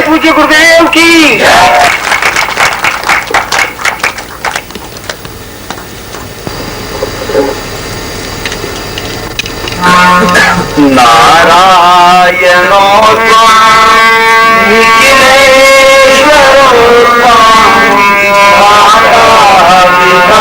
पूज्य गुरुदेव की। नारायणो स्वामी अखिलेश्वरो स्वामी माता पिता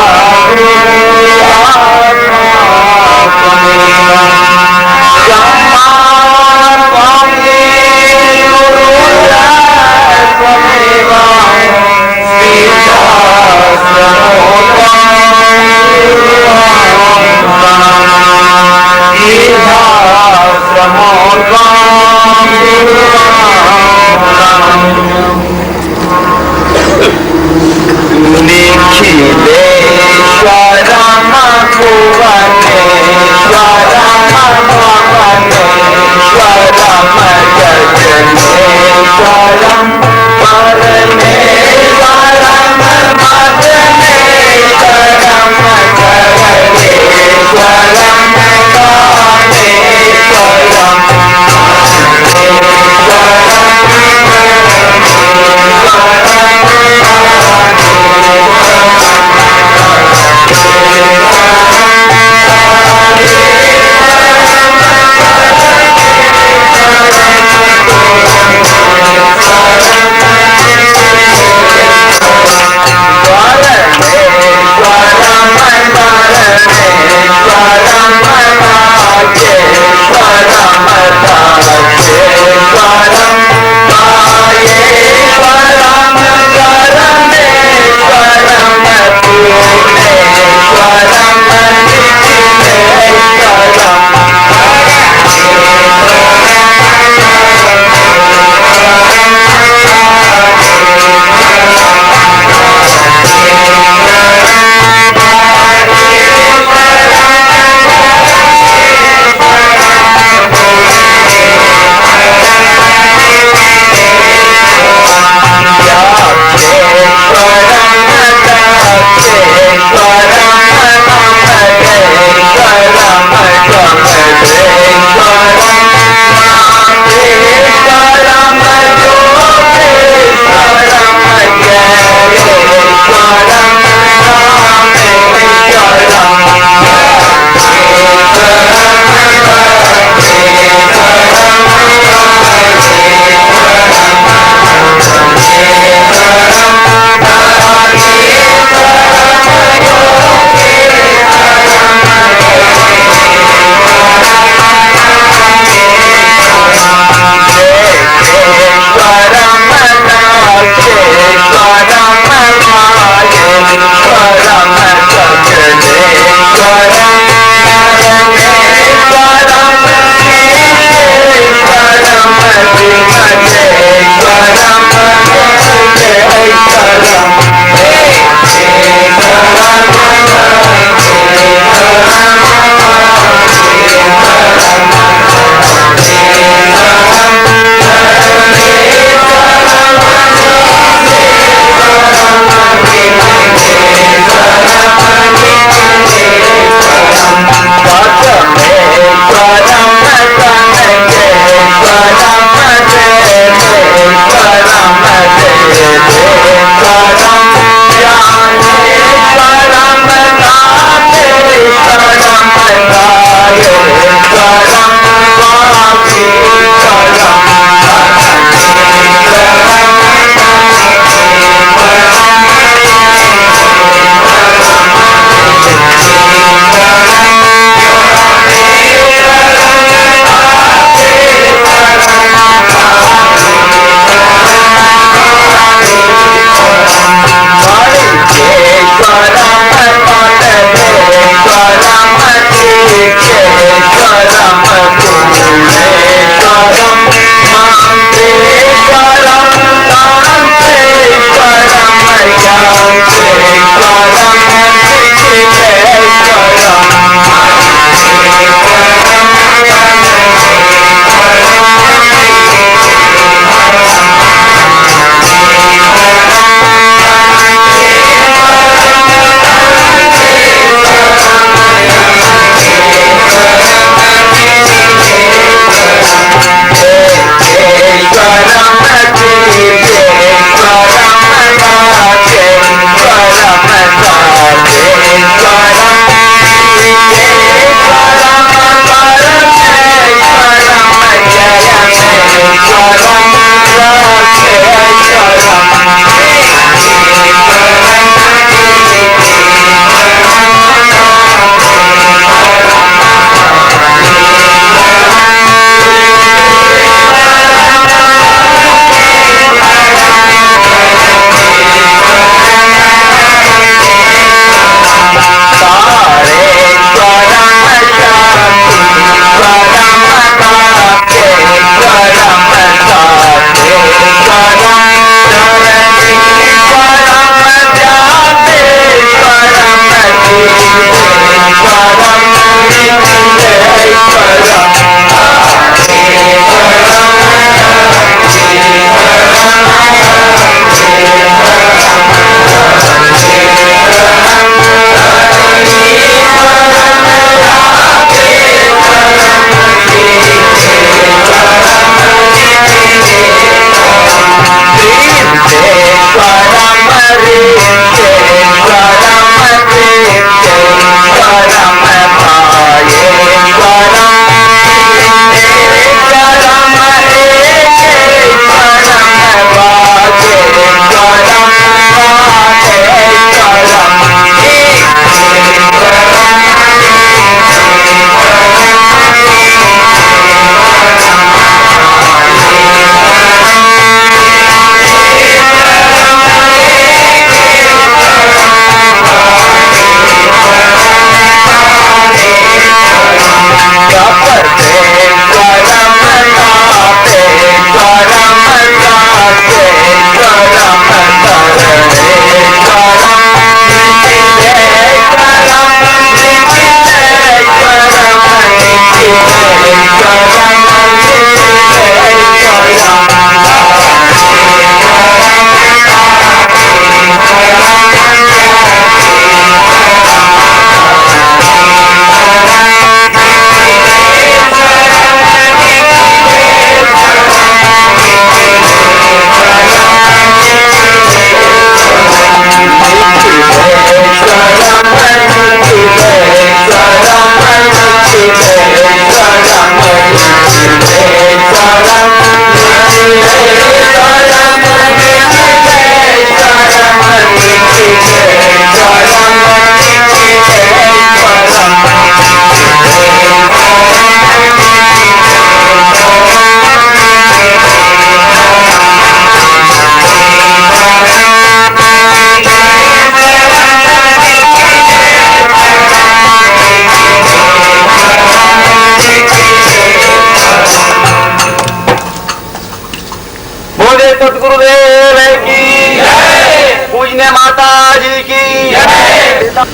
ने माता जी की जय।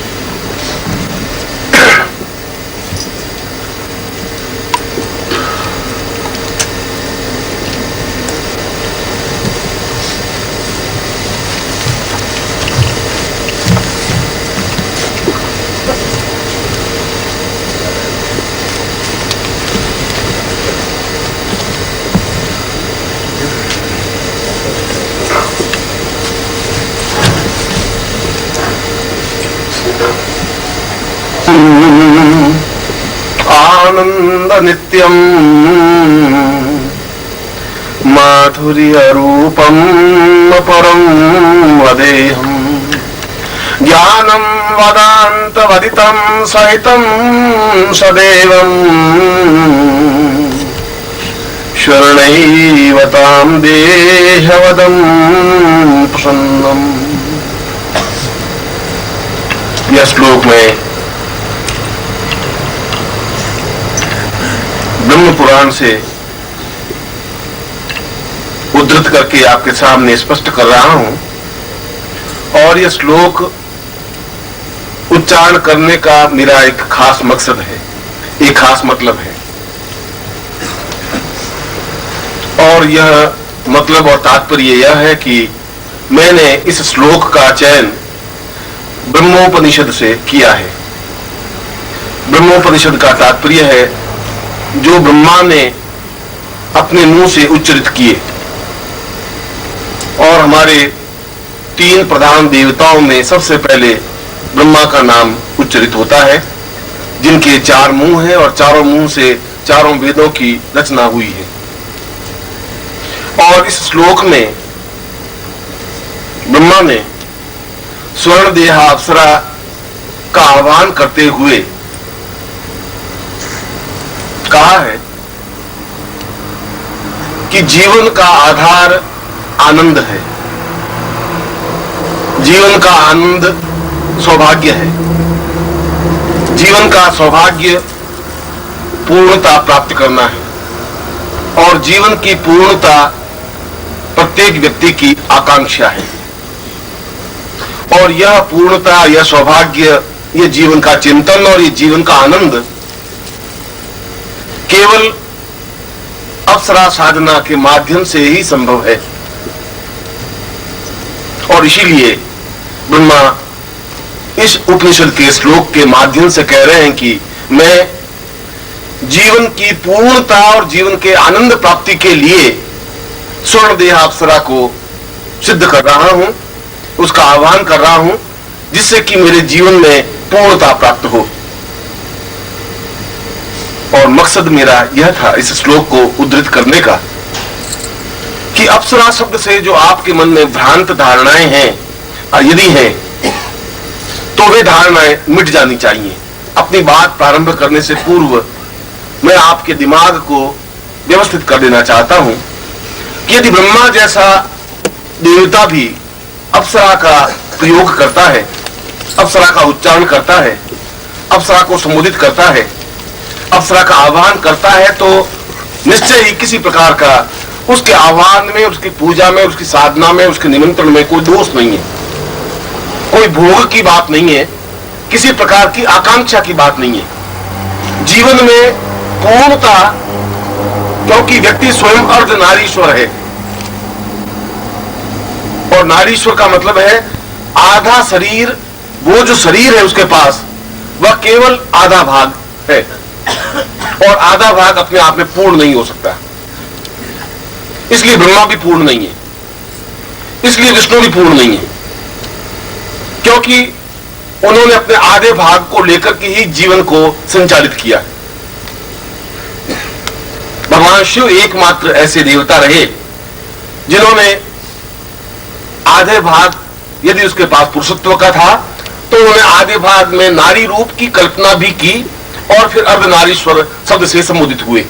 आनंद नित्यम माधुर्य रूपम परम वदेहम ज्ञानम वदांत वदितम सहितम सदैवम शरणैवतां देहवदं प्रसन्नम। यह श्लोक में ब्रह्म पुराण से उद्धृत करके आपके सामने स्पष्ट कर रहा हूं और यह श्लोक उच्चारण करने का मेरा एक खास मकसद है, एक खास मतलब है। और यह मतलब और तात्पर्य यह है कि मैंने इस श्लोक का चयन ब्रह्मोपनिषद से किया है। ब्रह्मोपनिषद का तात्पर्य है जो ब्रह्मा ने अपने मुंह से उच्चरित किए, और हमारे तीन प्रधान देवताओं में सबसे पहले ब्रह्मा का नाम उच्चरित होता है, जिनके चार मुंह हैं और चारों मुंह से चारों वेदों की रचना हुई है। और इस श्लोक में ब्रह्मा ने स्वर्ण देहा अप्सरा का आह्वान करते हुए कहा है कि जीवन का आधार आनंद है, जीवन का आनंद सौभाग्य है, जीवन का सौभाग्य पूर्णता प्राप्त करना है और जीवन की पूर्णता प्रत्येक व्यक्ति की आकांक्षा है। और यह पूर्णता, यह सौभाग्य, यह जीवन का चिंतन और यह जीवन का आनंद केवल अप्सरा साधना के माध्यम से ही संभव है। और इसीलिए ब्रह्मा इस उपनिषद के श्लोक के माध्यम से कह रहे हैं कि मैं जीवन की पूर्णता और जीवन के आनंद प्राप्ति के लिए स्वर्ण देह अप्सरा को सिद्ध कर रहा हूं, उसका आह्वान कर रहा हूं, जिससे कि मेरे जीवन में पूर्णता प्राप्त हो। और मकसद मेरा यह था इस श्लोक को उद्धृत करने का कि अप्सरा शब्द से जो आपके मन में भ्रांत धारणाएं हैं, यदि हैं, तो वे धारणाएं मिट जानी चाहिए। अपनी बात प्रारंभ करने से पूर्व मैं आपके दिमाग को व्यवस्थित कर देना चाहता हूं कि यदि ब्रह्मा जैसा देवता भी अप्सरा का प्रयोग करता है, अप्सरा का उच्चारण करता है, अप्सरा को संबोधित करता है, अप्सरा का आह्वान करता है, तो निश्चय ही किसी प्रकार का उसके आह्वान में, उसकी पूजा में, उसकी साधना में, उसके निमंत्रण में कोई दोष नहीं है, कोई भोग की बात नहीं है, किसी प्रकार की आकांक्षा की बात नहीं है। जीवन में पूर्णता, क्योंकि व्यक्ति स्वयं अर्धनारीश्वर है और नारीश्वर का मतलब है आधा शरीर। वो जो शरीर है उसके पास वह केवल आधा भाग है और आधा भाग अपने आप में पूर्ण नहीं हो सकता। इसलिए ब्रह्मा भी पूर्ण नहीं है, इसलिए विष्णु भी पूर्ण नहीं है, क्योंकि उन्होंने अपने आधे भाग को लेकर के ही जीवन को संचालित किया। भगवान शिव एकमात्र ऐसे देवता रहे जिन्होंने आधे भाग, यदि उसके पास पुरुषत्व का था तो उन्होंने आधे भाग में नारी रूप की कल्पना भी की और फिर अर्धनारीश्वर शब्द से संबोधित हुए।